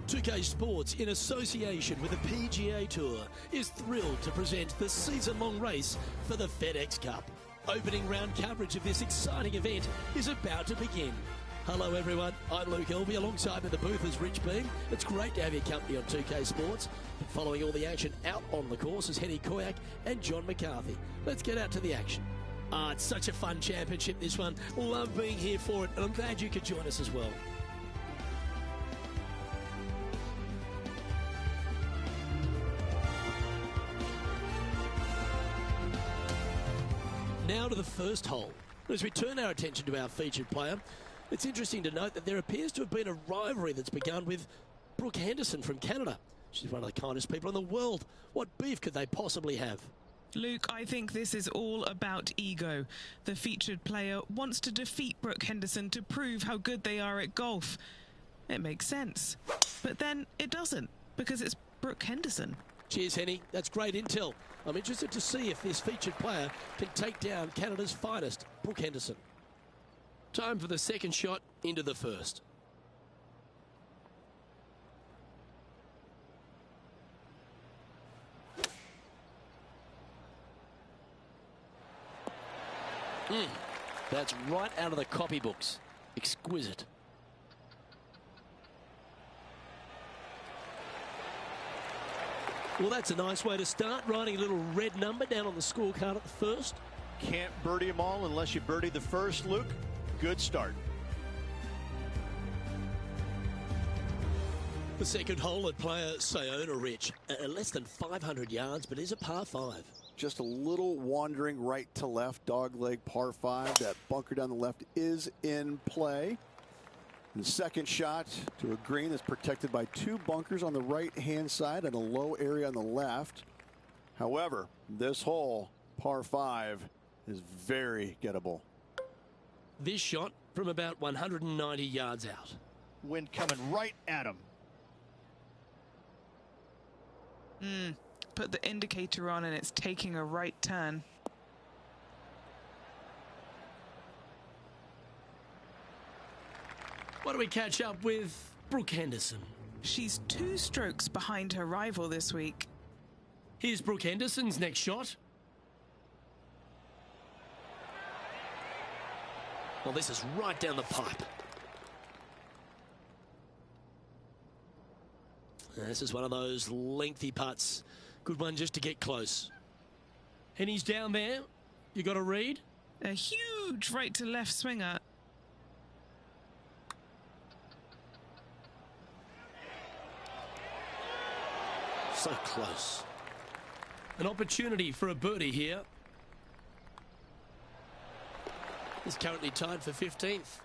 2K Sports, in association with the PGA Tour, is thrilled to present the season-long race for the FedEx Cup. Opening round coverage of this exciting event is about to begin. Hello everyone, I'm Luke Elvey. Alongside me in the booth is Rich Beam. It's great to have your company on 2K Sports. Following all the action out on the course is Henny Koyak and John McCarthy. Let's get out to the action. It's such a fun championship, this one. Love being here for it, and I'm glad you could join us as well. Now to the first hole. As we turn our attention to our featured player, it's interesting to note that there appears to have been a rivalry that's begun with Brooke Henderson from Canada. She's one of the kindest people in the world. What beef could they possibly have? Luke, I think this is all about ego. The featured player wants to defeat Brooke Henderson to prove how good they are at golf. It makes sense. But then it doesn't, because it's Brooke Henderson. Cheers, Henny. That's great intel. I'm interested to see if this featured player can take down Canada's finest, Brooke Henderson. Time for the second shot into the first. That's right out of the copybooks. Exquisite. Well, that's a nice way to start, writing a little red number down on the scorecard at the first. Can't birdie them all unless you birdie the first, Luke. Good start. The second hole at Playa, Saona, Rich. Less than 500 yards, but is a par 5. Just a little wandering right to left, dogleg par 5. That bunker down the left is in play. The second shot to a green that's protected by 2 bunkers on the right-hand side and a low area on the left. However, this hole, par 5, is very gettable. This shot from about 190 yards out. Wind coming right at him. Put the indicator on and it's taking a right turn. What do we catch up with Brooke Henderson? She's 2 strokes behind her rival this week. Here's Brooke Henderson's next shot. Well, this is right down the pipe. This is one of those lengthy putts. Good one just to get close. And he's down there. You got a read? A huge right to left swinger. So close. An opportunity for a birdie here. He's currently tied for 15th.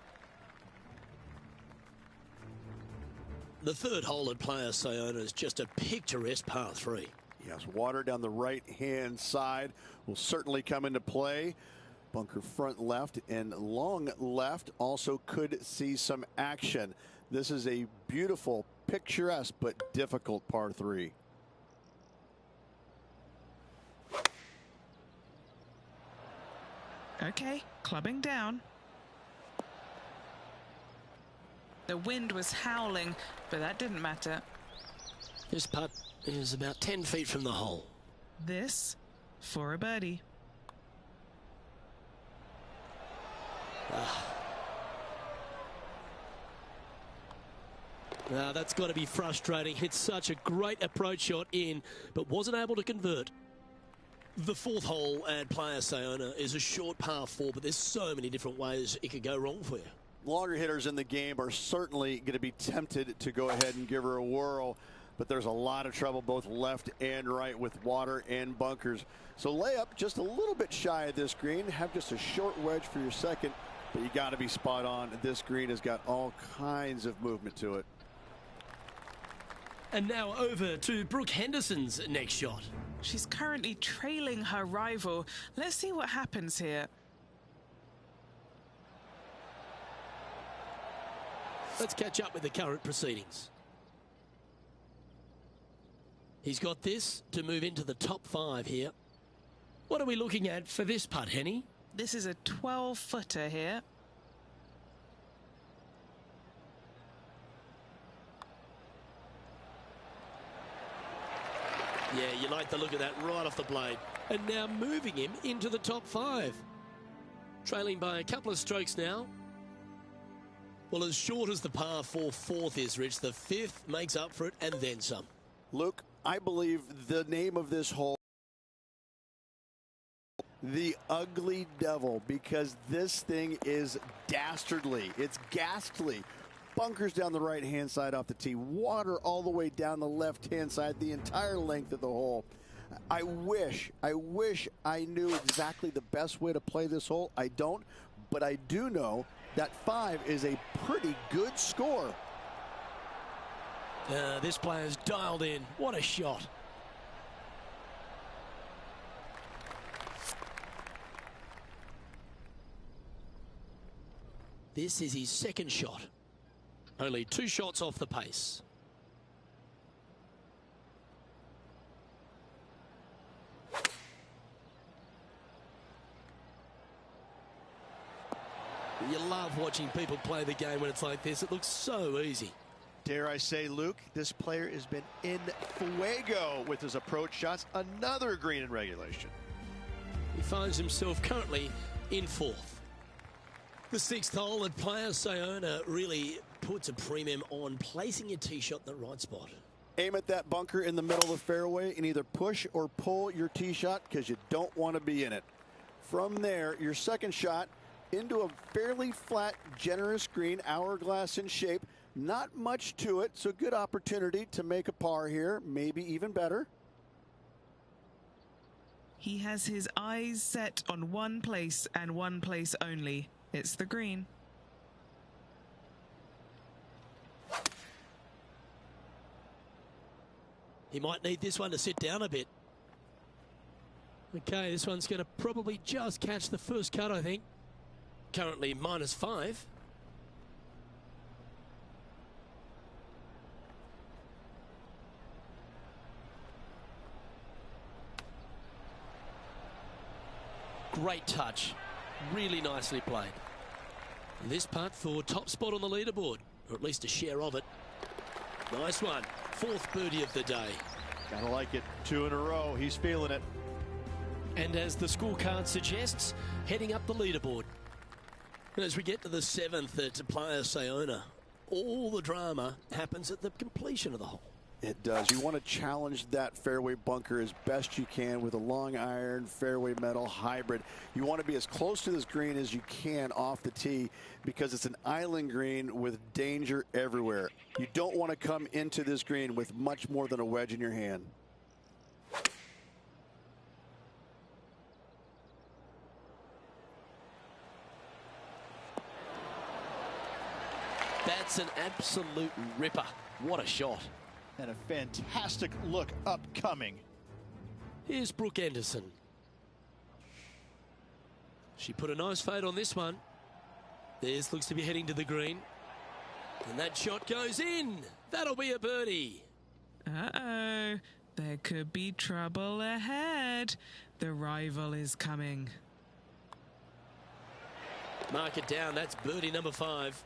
The third hole at Playa Saona is just a picturesque par 3. Yes, water down the right-hand side will certainly come into play. Bunker front left and long left also could see some action. This is a beautiful, picturesque, but difficult par 3. Okay, clubbing down. The wind was howling, but that didn't matter. This putt is about 10 feet from the hole. This for a birdie. Now that's got to be frustrating. Hit such a great approach shot in, but wasn't able to convert. The fourth hole at Playa Saona is a short par 4, but there's so many different ways it could go wrong for you. Longer hitters in the game are certainly going to be tempted to go ahead and give her a whirl, but there's a lot of trouble both left and right with water and bunkers. So layup just a little bit shy of this green. Have just a short wedge for your second, but you got to be spot on. This green has got all kinds of movement to it. And now over to Brooke Henderson's next shot. She's currently trailing her rival. Let's see what happens here. Let's catch up with the current proceedings. He's got this to move into the top 5 here. What are we looking at for this putt, Henny? This is a 12-footer here. Yeah, you like the look of that right off the blade. And now moving him into the top 5. Trailing by a couple of strokes now. Well, as short as the par 4 fourth is, Rich, the 5th makes up for it and then some. Luke, I believe the name of this hole, the Ugly Devil, because this thing is dastardly. It's ghastly. Bunkers down the right-hand side off the tee. Water all the way down the left-hand side, the entire length of the hole. I wish I knew exactly the best way to play this hole. I don't, but I do know that 5 is a pretty good score. This player's dialed in. What a shot. This is his second shot. Only 2 shots off the pace. You love watching people play the game when it's like this. It looks so easy. Dare I say, Luke, this player has been in fuego with his approach shots. Another green in regulation. He finds himself currently in 4th. The 6th hole at Playa Saona really puts a premium on placing your tee shot in the right spot. Aim at that bunker in the middle of the fairway and either push or pull your tee shot because you don't want to be in it. From there, your second shot into a fairly flat, generous green, hourglass in shape. Not much to it, so good opportunity to make a par here, maybe even better. He has his eyes set on one place and one place only. It's the green. He might need this one to sit down a bit. Okay, this one's going to probably just catch the first cut, I think. Currently -5. Great touch. Really nicely played. And this putt for top spot on the leaderboard, or at least a share of it. Nice one. 4th birdie of the day. Gotta like it. 2 in a row. He's feeling it. And as the scorecard suggests, heading up the leaderboard. And as we get to the 7th at Playa Saona, all the drama happens at the completion of the hole. It does. You want to challenge that fairway bunker as best you can with a long iron fairway metal hybrid. You want to be as close to this green as you can off the tee because it's an island green with danger everywhere. You don't want to come into this green with much more than a wedge in your hand. That's an absolute ripper. What a shot. And a fantastic look upcoming. Here's Brooke Anderson. She put a nice fade on this one. This looks to be heading to the green. And that shot goes in. That'll be a birdie. Uh-oh. There could be trouble ahead. The rival is coming. Mark it down. That's birdie number 5.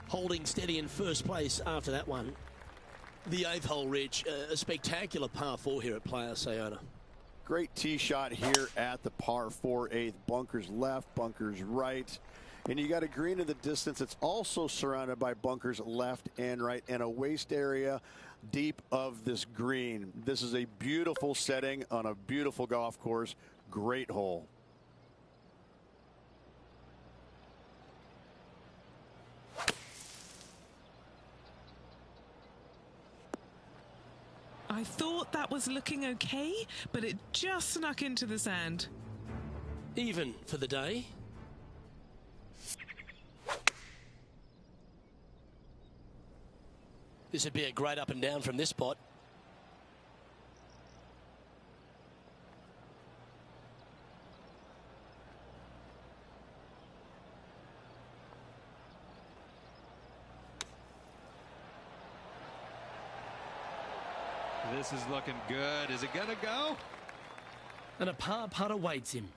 Holding steady in first place after that one. The 8th hole, Rich, a spectacular par 4 here at Playa Saona. Great tee shot here at the par 4 8th. Bunkers left, bunkers right. And you got a green in the distance. It's also surrounded by bunkers left and right and a waste area deep of this green. This is a beautiful setting on a beautiful golf course. Great hole. I thought that was looking okay, but it just snuck into the sand. Even for the day. This would be a great up and down from this spot. This is looking good. Is it gonna go? And a par putt awaits him.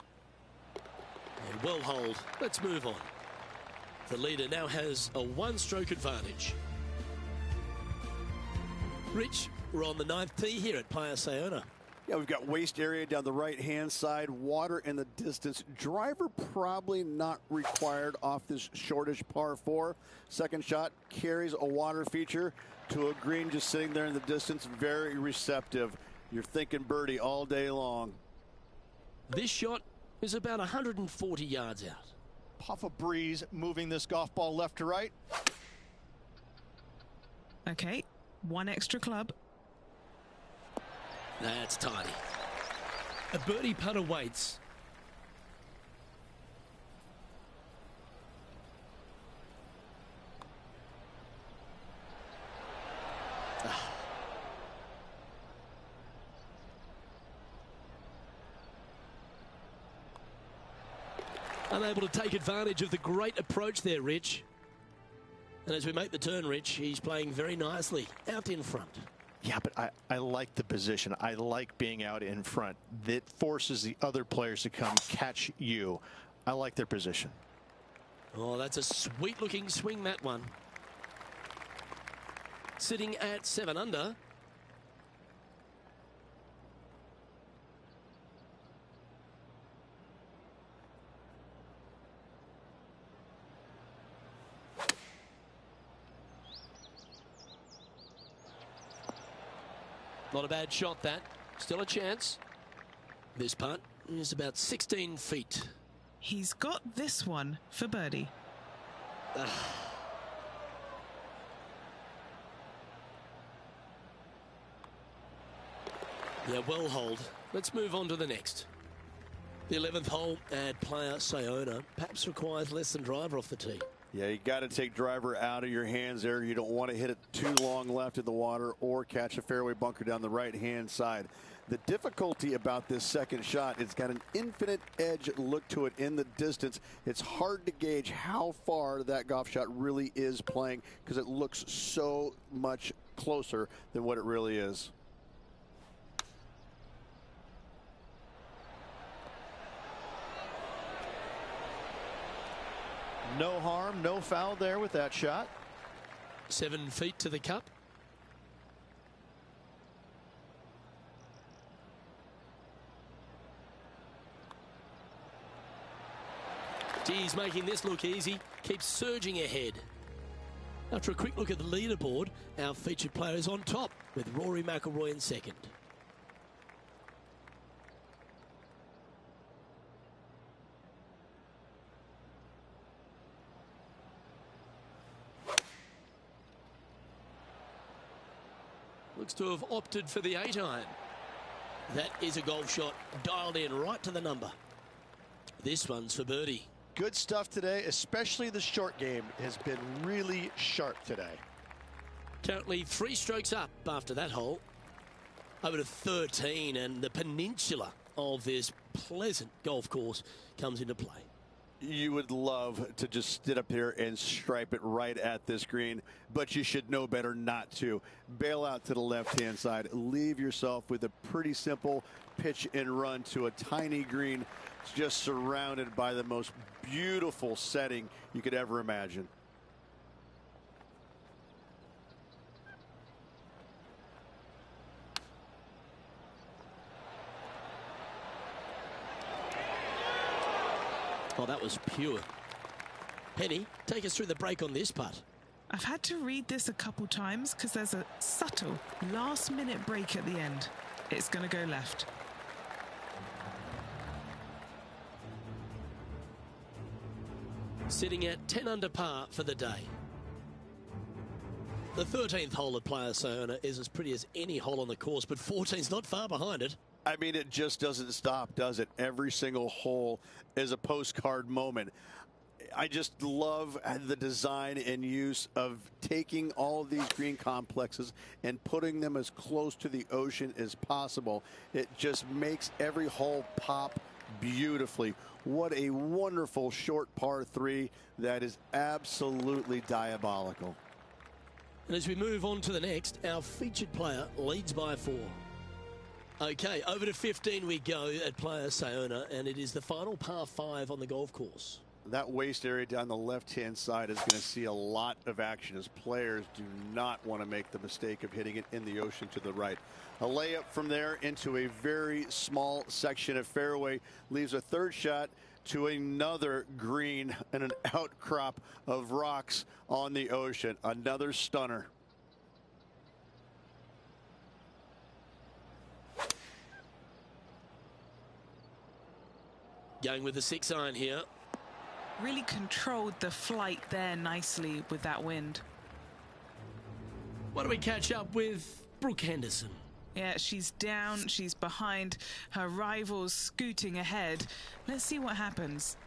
And well hold. Let's move on. The leader now has a 1-stroke advantage. Rich, We're on the 9th tee here at Playa Saona. Yeah, we've got waste area down the right-hand side, water in the distance. Driver probably not required off this shortish par 4. Second shot carries a water feature to a green just sitting there in the distance. Very receptive. You're thinking birdie all day long. This shot is about 140 yards out. Puff of breeze moving this golf ball left to right. Okay, one extra club. That's tidy. A birdie putt awaits. Unable to take advantage of the great approach there, Rich. And as we make the turn, Rich, he's playing very nicely out in front. Yeah, but I like the position. I like being out in front. That forces the other players to come catch you. I like their position. Oh, that's a sweet-looking swing, that one. Sitting at 7 under. Not a bad shot, that. Still a chance. This putt is about 16 feet. He's got this one for birdie. Yeah, well holed. Let's move on to the next. The 11th hole at Playa Saona perhaps requires less than driver off the tee. Yeah, you got to take driver out of your hands there. You don't want to hit it too long left in the water or catch a fairway bunker down the right-hand side. The difficulty about this second shot, it's got an infinite edge look to it in the distance. It's hard to gauge how far that golf shot really is playing because it looks so much closer than what it really is. No harm, no foul there with that shot. 7 feet to the cup. He's making this look easy. Keeps surging ahead. After a quick look at the leaderboard, our featured player is on top with Rory McIlroy in second. Looks to have opted for the 8-iron. That is a golf shot dialed in right to the number. This one's for birdie. Good stuff today, especially the short game has been really sharp today. Currently 3 strokes up after that hole. Over to 13, and the peninsula of this pleasant golf course comes into play. You would love to just sit up here and stripe it right at this green, but you should know better not to. Bail out to the left-hand side. Leave yourself with a pretty simple pitch and run to a tiny green just surrounded by the most beautiful setting you could ever imagine. Oh, that was pure. Penny, take us through the break on this putt. I've had to read this a couple times because there's a subtle last-minute break at the end. It's going to go left. Sitting at 10 under par for the day. The 13th hole at Playa Saona is as pretty as any hole on the course, but 14's not far behind it. I mean, it just doesn't stop, does it? Every single hole is a postcard moment. I just love the design and use of taking all of these green complexes and putting them as close to the ocean as possible. It just makes every hole pop beautifully. What a wonderful short par 3 that is absolutely diabolical. And as we move on to the next, our featured player leads by 4. Okay, over to 15 we go at Playa Saona, and it is the final par 5 on the golf course. that waist area down the left-hand side is going to see a lot of action, as players do not want to make the mistake of hitting it in the ocean to the right. A layup from there into a very small section of fairway leaves a third shot to another green and an outcrop of rocks on the ocean. Another stunner. Going with the 6-iron here. Really controlled the flight there nicely with that wind. Why don't we catch up with Brooke Henderson? Yeah, she's down, she's behind, her rivals scooting ahead. Let's see what happens.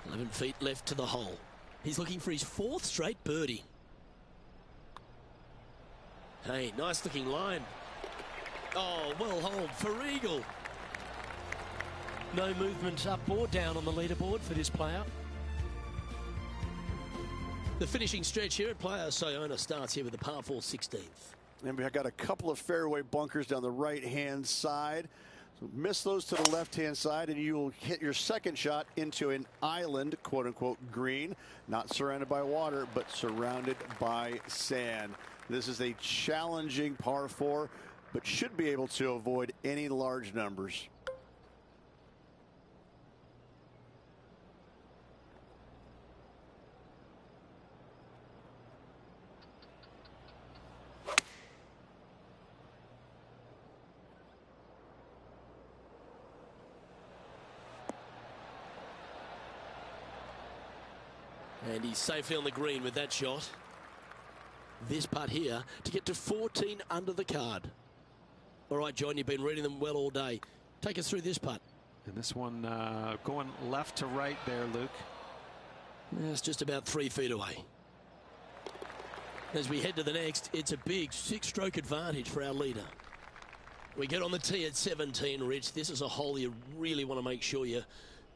11 feet left to the hole. He's looking for his 4th straight birdie. Hey, nice looking line. Oh, well holed for eagle. No movement up or down on the leaderboard for this player. The finishing stretch here at Playa Saona starts here with the par 4 16th. And we've got a couple of fairway bunkers down the right-hand side. So miss those to the left-hand side, and you will hit your second shot into an island, quote-unquote, green. Not surrounded by water, but surrounded by sand. This is a challenging par 4, but should be able to avoid any large numbers. And he's safely on the green with that shot. This putt here to get to 14 under the card. All right, John, you've been reading them well all day. Take us through this putt. And this one going left to right there, Luke. It's just about 3 feet away. As we head to the next, it's a big 6-stroke advantage for our leader. We get on the tee at 17, Rich. This is a hole you really want to make sure you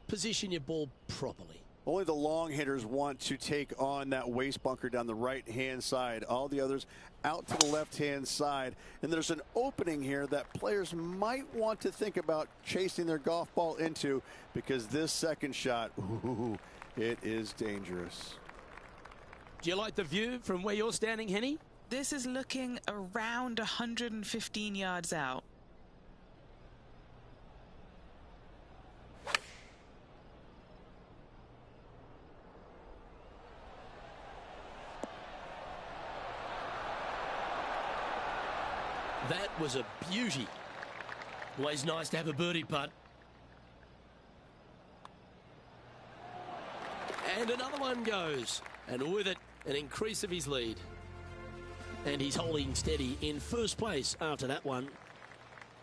position your ball properly. Only the long hitters want to take on that waist bunker down the right-hand side. All the others out to the left-hand side. And there's an opening here that players might want to think about chasing their golf ball into, because this second shot, ooh, it is dangerous. Do you like the view from where you're standing, Henny? This is looking around 115 yards out. That was a beauty. Always nice to have a birdie putt. And another one goes. And with it, an increase of his lead. And he's holding steady in first place after that one.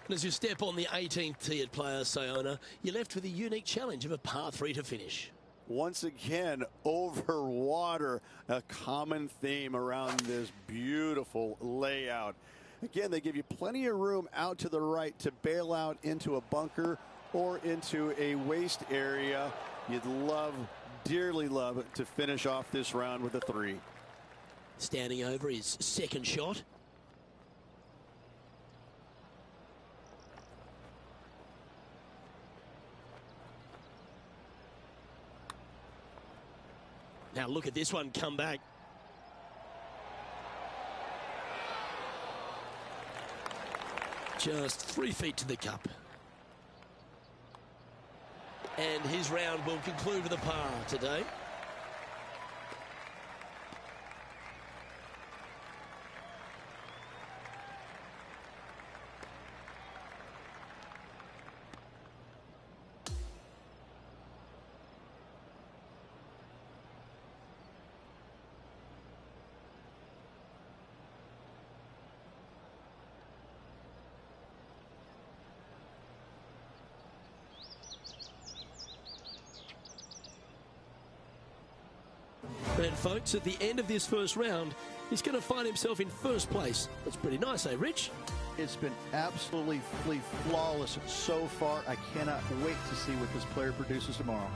And as you step on the 18th tee at Playa Saona, you're left with a unique challenge of a par 3 to finish. Once again, over water, a common theme around this beautiful layout. Again, they give you plenty of room out to the right to bail out into a bunker or into a waste area. You'd love, dearly love, to finish off this round with a 3. Standing over his second shot. Now look at this one come back. Just 3 feet to the cup. And his round will conclude with a par today. And folks, at the end of this first round, he's going to find himself in first place. That's pretty nice, eh, Rich? It's been absolutely flawless so far. I cannot wait to see what this player produces tomorrow.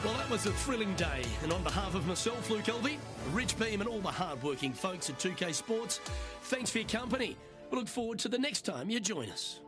Well, that was a thrilling day. And on behalf of myself, Luke Elvey, Rich Beam, and all the hard-working folks at 2K Sports, thanks for your company. We look forward to the next time you join us.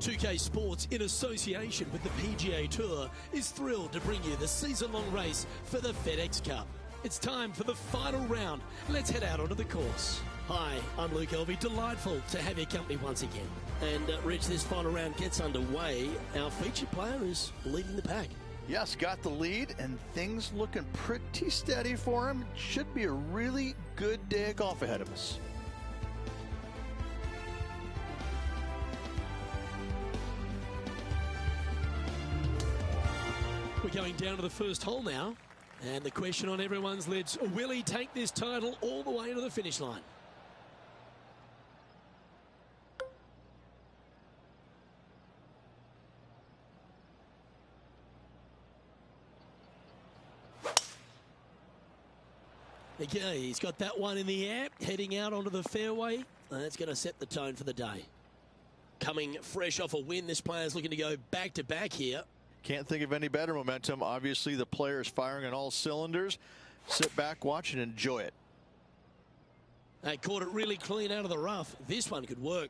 2K Sports, in association with the PGA Tour, is thrilled to bring you the season-long race for the FedEx Cup. It's time for the final round. Let's head out onto the course. Hi, I'm Luke Elvey. Delightful to have your company once again. And Rich, this final round gets underway. Our featured player is leading the pack. Yes, got the lead, and things looking pretty steady for him. Should be a really good day of golf ahead of us. We're going down to the first hole now. And the question on everyone's lips, will he take this title all the way to the finish line? Okay, he's got that one in the air, heading out onto the fairway. That's going to set the tone for the day. Coming fresh off a win, this player's looking to go back-to-back here. Can't think of any better momentum. Obviously, the player is firing on all cylinders. Sit back, watch, and enjoy it. They caught it really clean out of the rough. This one could work.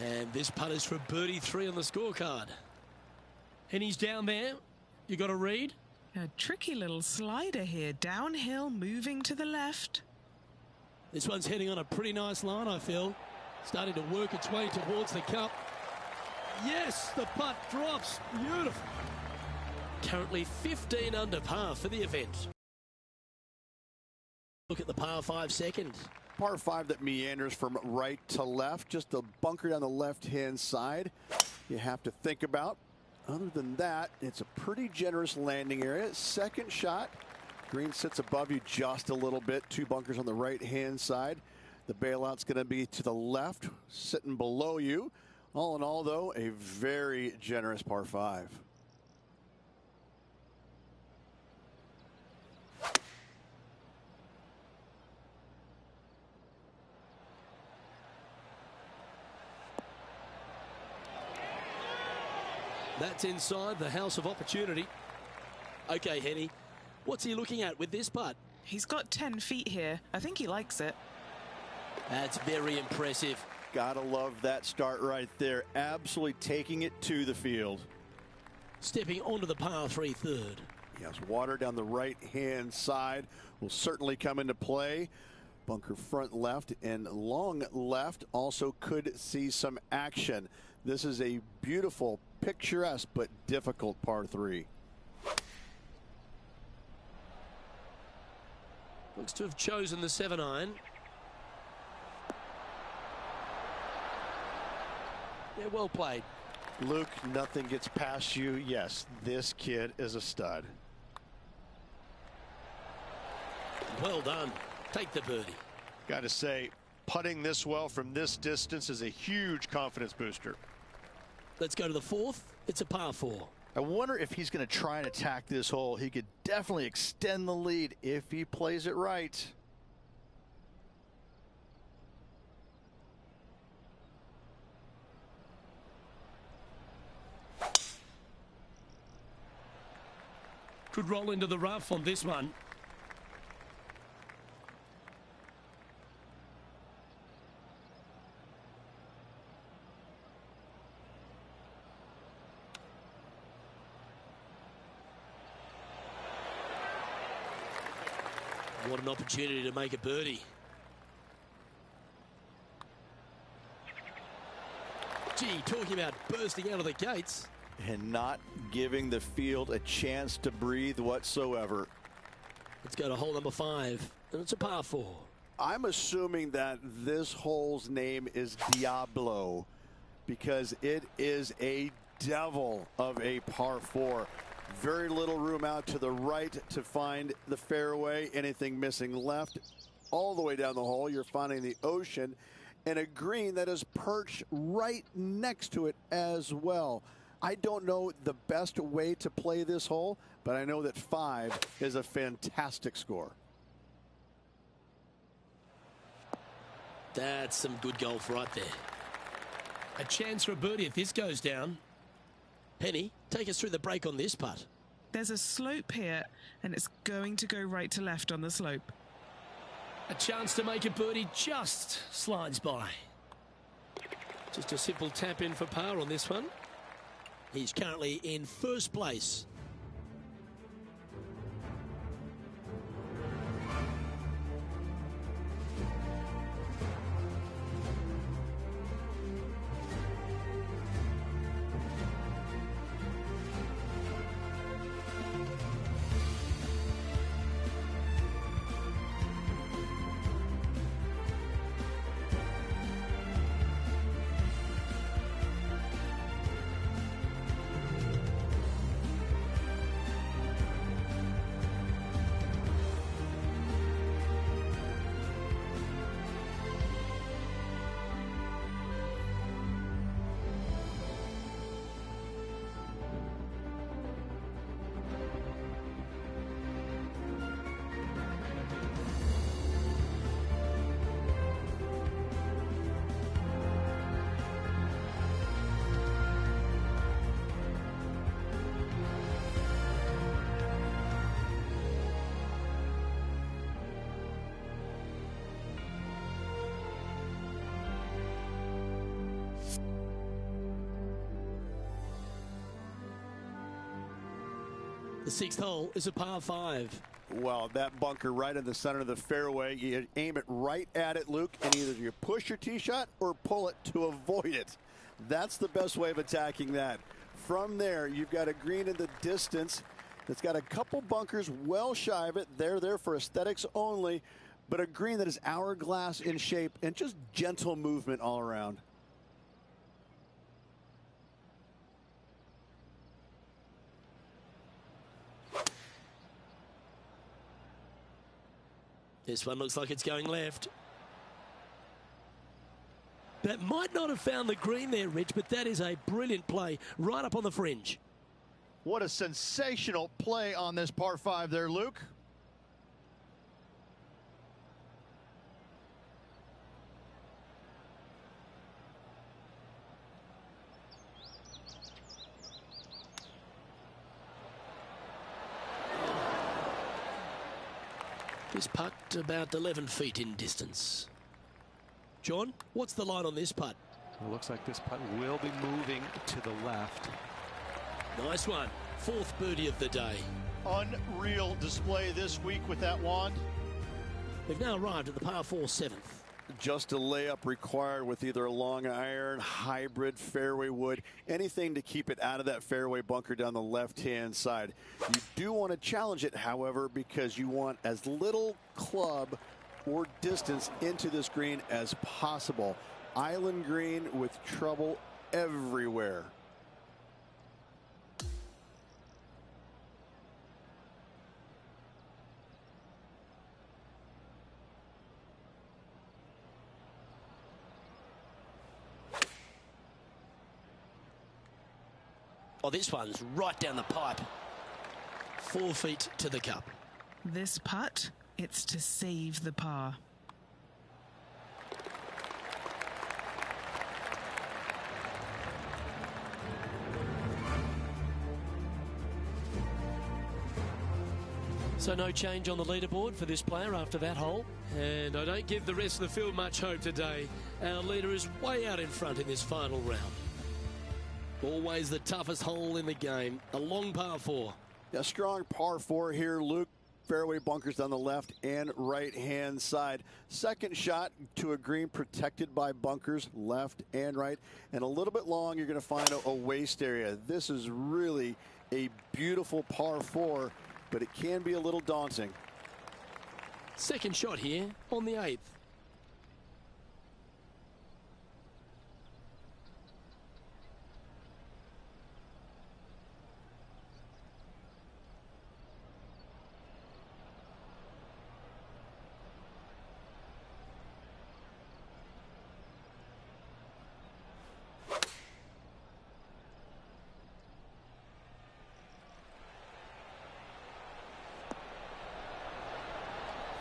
And this putt is for birdie 3 on the scorecard. And he's down there. You got a read? A tricky little slider here. Downhill, moving to the left. This one's heading on a pretty nice line, I feel. Starting to work its way towards the cup. Yes, the putt drops. Beautiful. Currently 15 under par for the event. Look at the par 5 second. Par 5 that meanders from right to left. Just a bunker down the left-hand side you have to think about. Other than that, it's a pretty generous landing area. Second shot. Green sits above you just a little bit. 2 bunkers on the right-hand side. The bailout's going to be to the left, sitting below you. All in all, though, a very generous par 5. That's inside the house of opportunity. Okay, Henny, what's he looking at with this putt? He's got 10 feet here. I think he likes it. That's very impressive. Gotta love that start right there. Absolutely taking it to the field. Stepping onto the par 3 third. Yes, water down the right-hand side will certainly come into play. Bunker front left and long left also could see some action. This is a beautiful, picturesque, but difficult par 3. Looks to have chosen the 7-iron. Yeah, well played. Luke, nothing gets past you. Yes, this kid is a stud. Well done. Take the birdie. Got to say, putting this well from this distance is a huge confidence booster. Let's go to the 4th. It's a par 4. I wonder if he's going to try and attack this hole. He could definitely extend the lead if he plays it right. Could roll into the rough on this one. What an opportunity to make a birdie. Gee, talking about bursting out of the gates. And not giving the field a chance to breathe whatsoever. Let's go to hole number 5. And it's a par 4. I'm assuming that this hole's name is Diablo because it is a devil of a par 4. Very little room out to the right to find the fairway. Anything missing left. All the way down the hole, you're finding the ocean and a green that is perched right next to it as well. I don't know the best way to play this hole, but I know that 5 is a fantastic score. That's some good golf right there. A chance for a birdie if this goes down. Penny, take us through the break on this putt. There's a slope here, and it's going to go right to left on the slope. A chance to make a birdie just slides by. Just a simple tap in for par on this one. He's currently in first place. The sixth hole is a par 5. Well, that bunker right in the center of the fairway, you aim it right at it, Luke, and either you push your tee shot or pull it to avoid it. That's the best way of attacking that. From there, you've got a green in the distance that's got a couple bunkers well shy of it. They're there for aesthetics only, but a green that is hourglass in shape and just gentle movement all around. This one looks like it's going left. That might not have found the green there, Rich, but that is a brilliant play right up on the fringe. What a sensational play on this par 5 there, Luke. This putt about 11 feet in distance. John, what's the line on this putt? It looks like this putt will be moving to the left. Nice one. Fourth birdie of the day. Unreal display this week with that wand. We've now arrived at the par 4 7th. Just a layup required with either a long iron, hybrid, fairway wood, anything to keep it out of that fairway bunker down the left-hand side. You do want to challenge it, however, because you want as little club or distance into this green as possible. Island green with trouble everywhere. Oh, this one's right down the pipe. 4 feet to the cup. This putt, it's to save the par. So no change on the leaderboard for this player after that hole. And I don't give the rest of the field much hope today. Our leader is way out in front in this final round. Always the toughest hole in the game. A long par 4. A strong par 4 here, Luke. Fairway bunkers on the left and right hand side. Second shot to a green protected by bunkers left and right. And a little bit long, you're going to find a waste area. This is really a beautiful par 4, but it can be a little daunting. Second shot here on the 8th.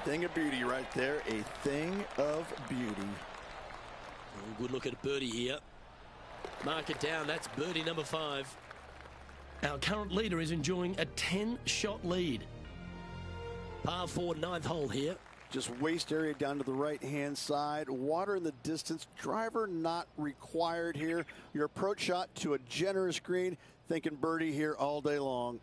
Thing of beauty right there. A thing of beauty. Oh, good look at birdie here. Mark it down. That's birdie number 5. Our current leader is enjoying a 10-shot lead. Par 4, 9th hole here. Just waist area down to the right-hand side. Water in the distance. Driver not required here. Your approach shot to a generous green. Thinking birdie here all day long.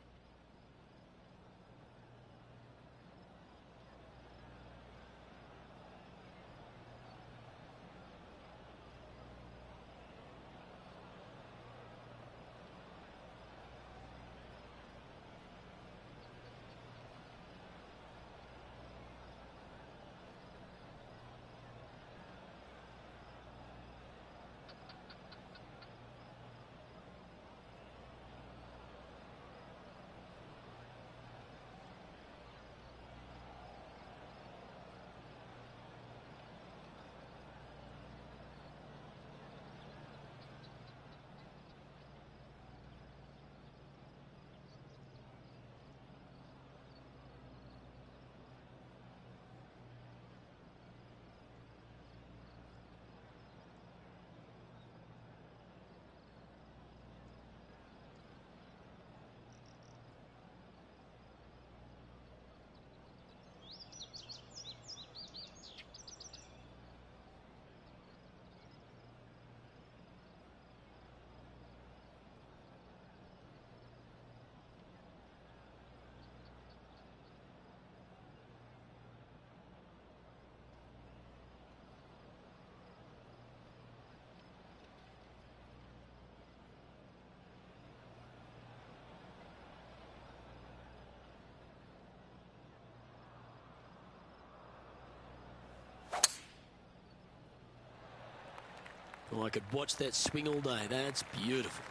Oh, I could watch that swing all day. That's beautiful.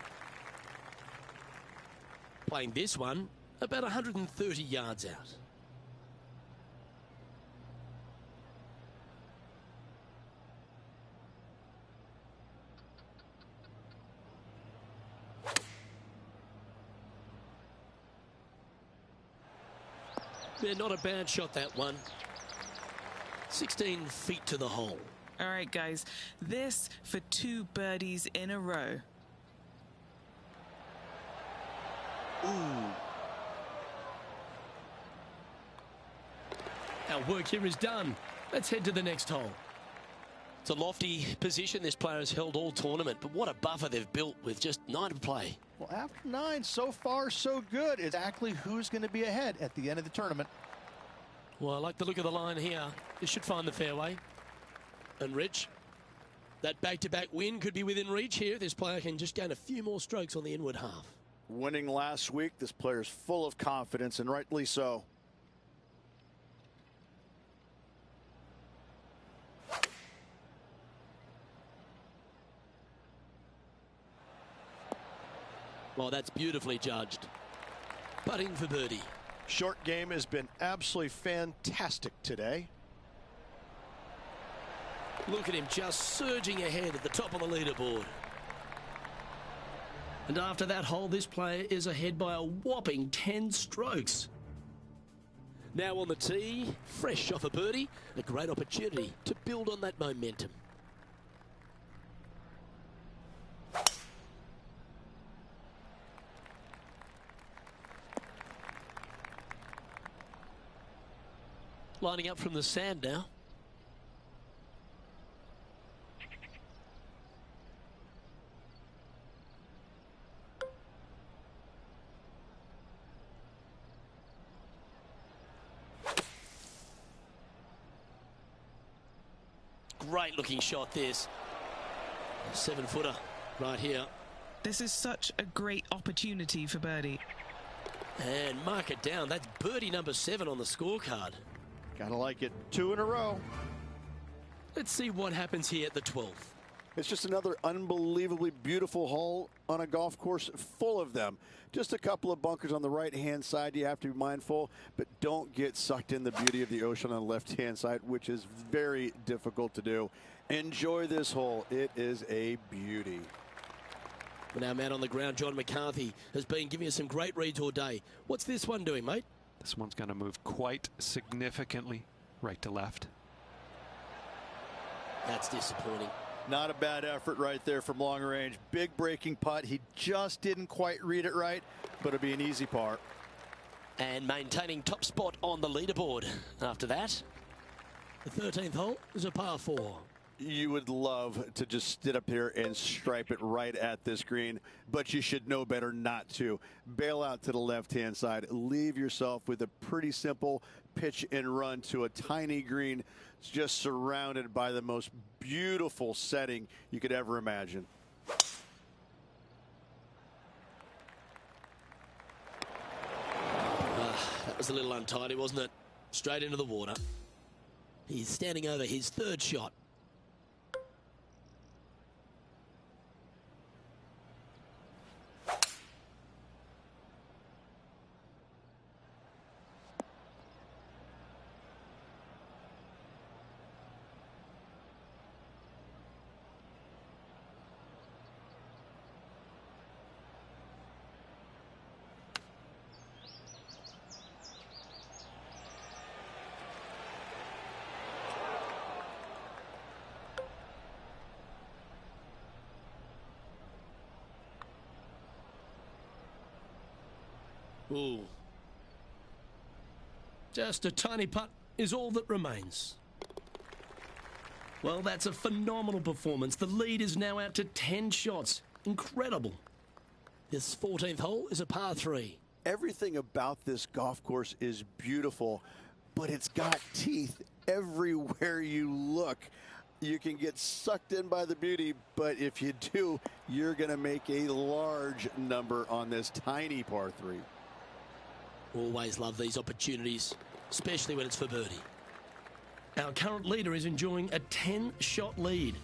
Playing this one about 130 yards out. Yeah, not a bad shot, that one. 16 feet to the hole. All right, guys, this for 2 birdies in a row. Ooh. Our work here is done. Let's head to the next hole. It's a lofty position this player has held all tournament, but what a buffer they've built with just 9 to play. Well, after 9, so far so good. Exactly who's going to be ahead at the end of the tournament. Well, I like the look of the line here. This should find the fairway. And Rich, that back-to-back win could be within reach here. This player can just gain a few more strokes on the inward half. Winning last week, this player's full of confidence, and rightly so. Well, that's beautifully judged. Putting for birdie. Short game has been absolutely fantastic today. Look at him just surging ahead at the top of the leaderboard. And after that hole, this player is ahead by a whopping 10 strokes. Now on the tee, fresh off a birdie, a great opportunity to build on that momentum. Lining up from the sand now. Great looking shot this. 7-footer right here. This is such a great opportunity for birdie. And mark it down. That's birdie number 7 on the scorecard. Gotta like it. 2 in a row. Let's see what happens here at the 12th. It's just another unbelievably beautiful hole on a golf course full of them. Just a couple of bunkers on the right-hand side you have to be mindful, but don't get sucked in the beauty of the ocean on the left-hand side, which is very difficult to do. Enjoy this hole. It is a beauty. Well, our man on the ground, John McCarthy, has been giving us some great reads all day. What's this one doing, mate? This one's going to move quite significantly right to left. That's disappointing. Not a bad effort right there from long range. Big breaking putt. He just didn't quite read it right, but it'll be an easy par. And maintaining top spot on the leaderboard after that. The 13th hole is a par 4. You would love to just sit up here and stripe it right at this green, but you should know better not to. Bail out to the left-hand side. Leave yourself with a pretty simple pitch and run to a tiny green, just surrounded by the most beautiful setting you could ever imagine. That was a little untidy, wasn't it? Straight into the water. He's standing over his 3rd shot. Ooh. Just a tiny putt is all that remains. Well, that's a phenomenal performance. The lead is now out to 10 shots. Incredible. This 14th hole is a par 3. Everything about this golf course is beautiful, but it's got teeth everywhere you look. You can get sucked in by the beauty, but if you do, you're going to make a large number on this tiny par 3. Always love these opportunities, especially when it's for birdie. Our current leader is enjoying a 10-shot lead.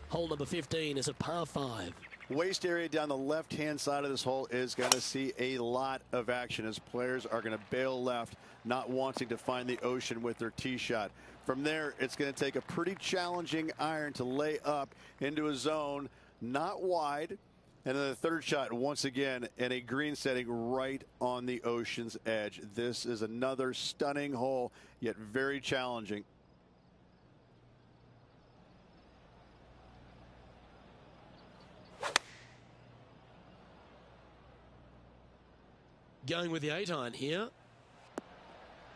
Hole number 15 is a par 5. Waist area down the left-hand side of this hole is going to see a lot of action as players are going to bail left, not wanting to find the ocean with their tee shot. From there, it's going to take a pretty challenging iron to lay up into a zone, not wide. And then the 3rd shot, once again, in a green setting right on the ocean's edge. This is another stunning hole, yet very challenging. Going with the 8-iron here.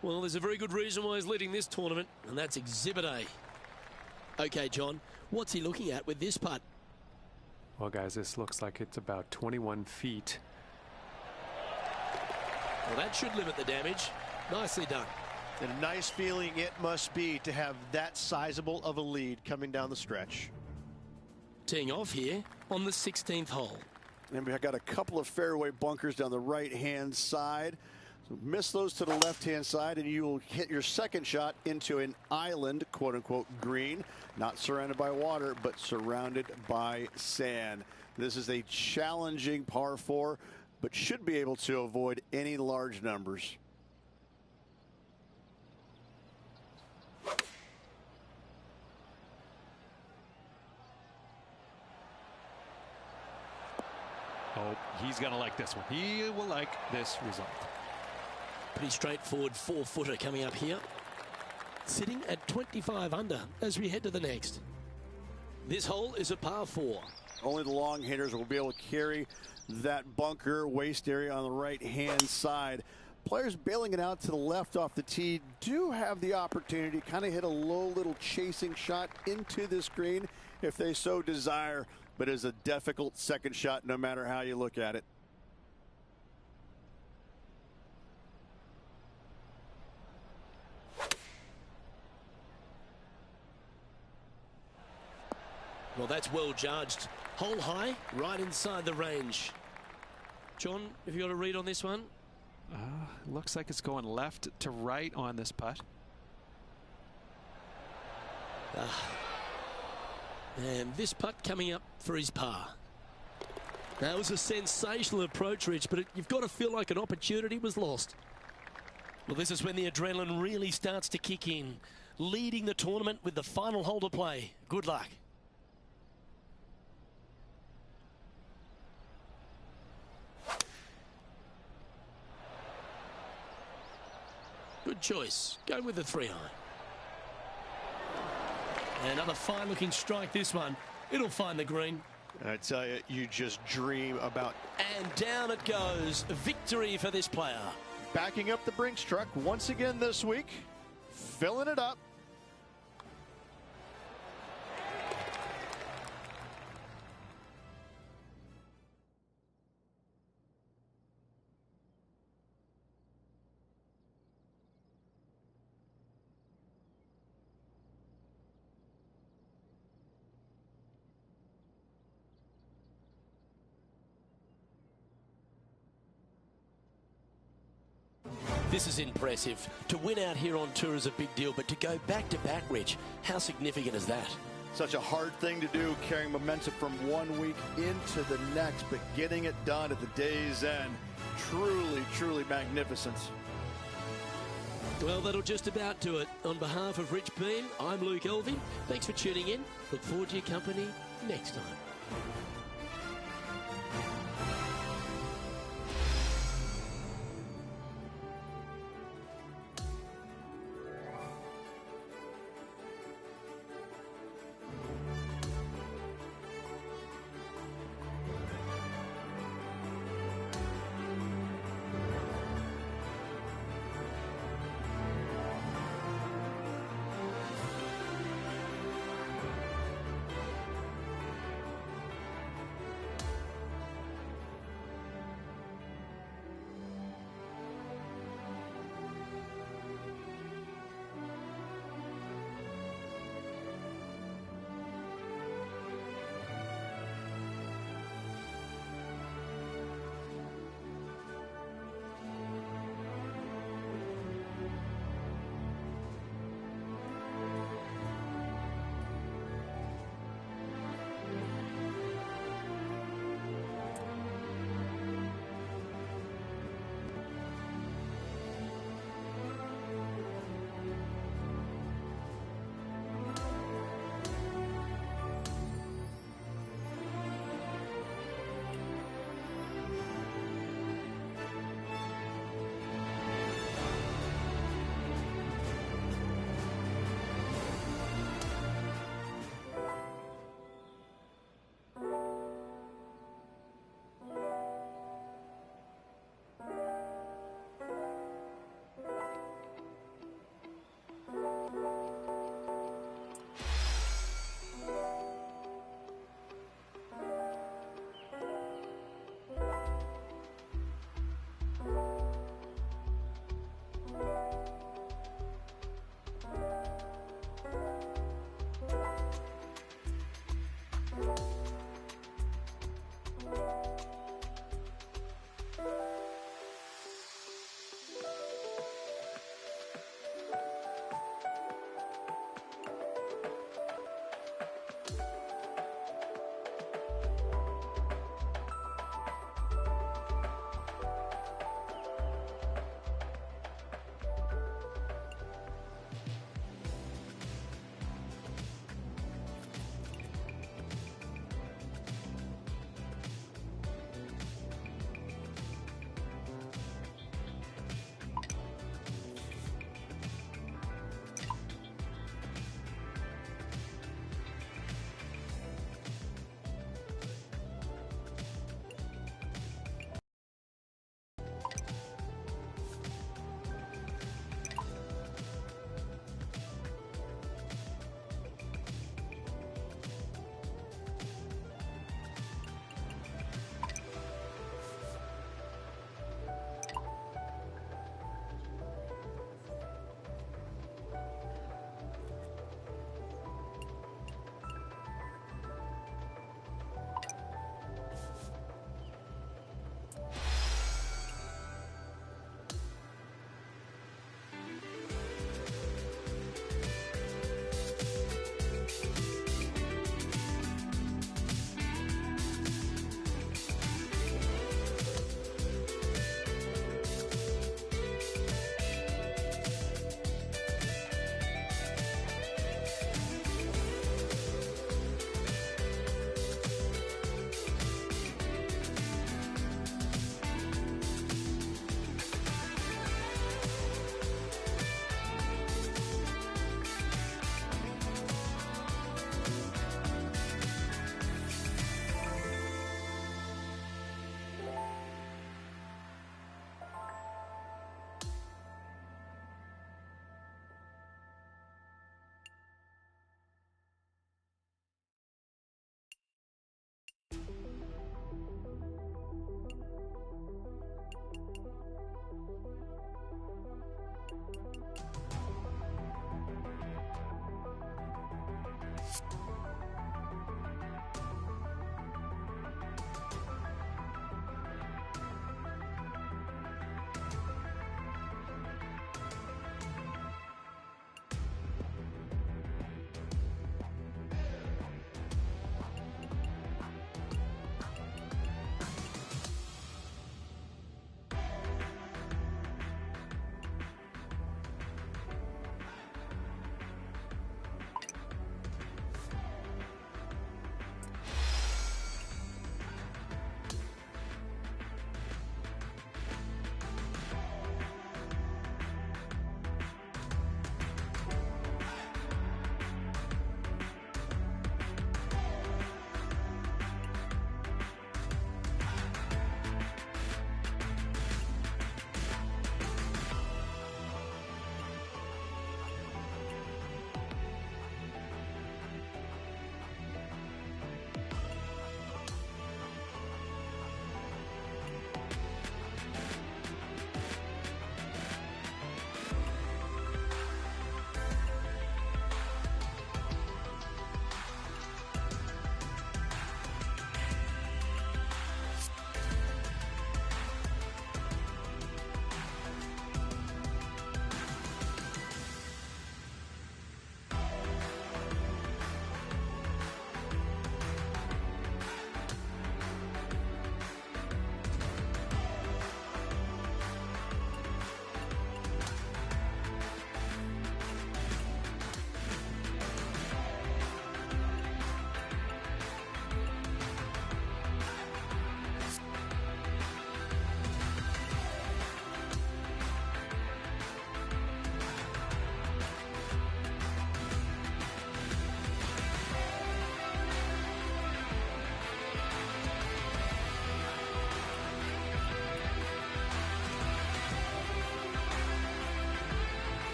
Well, there's a very good reason why he's leading this tournament, and that's Exhibit A. Okay, John, what's he looking at with this putt? Well, guys, this looks like it's about 21 feet. Well, that should limit the damage. Nicely done. And a nice feeling it must be to have that sizable of a lead coming down the stretch. Teeing off here on the 16th hole. And we've got a couple of fairway bunkers down the right-hand side. So miss those to the left-hand side, and you will hit your 2nd shot into an island, quote-unquote, green. Not surrounded by water, but surrounded by sand. This is a challenging par 4, but should be able to avoid any large numbers. Oh, he's going to like this one. He will like this result. Pretty straightforward 4-footer coming up here. Sitting at 25 under as we head to the next. This hole is a par 4. Only the long hitters will be able to carry that bunker waist area on the right-hand side. Players bailing it out to the left off the tee do have the opportunity to kind of hit a low little chasing shot into this green if they so desire, but it's a difficult 2nd shot no matter how you look at it. Well, that's well judged. Hole high, right inside the range. John, have you got a read on this one? Looks like it's going left to right on this putt. And this putt coming up for his par. That was a sensational approach, Rich, but you've got to feel like an opportunity was lost. Well, this is when the adrenaline really starts to kick in. Leading the tournament with the final hole to play. Good luck. Good choice. Go with the 3-iron. Another fine-looking strike, this one. It'll find the green. I tell you, you just dream about. And down it goes. Victory for this player. Backing up the Brinks truck once again this week. Filling it up. This is impressive. To win out here on tour is a big deal, but to go back-to-back, Rich, how significant is that? Such a hard thing to do, carrying momentum from 1 week into the next, but getting it done at the day's end. Truly, truly magnificent. Well, that'll just about do it. On behalf of Rich Beam, I'm Luke Elvey. Thanks for tuning in. Look forward to your company next time.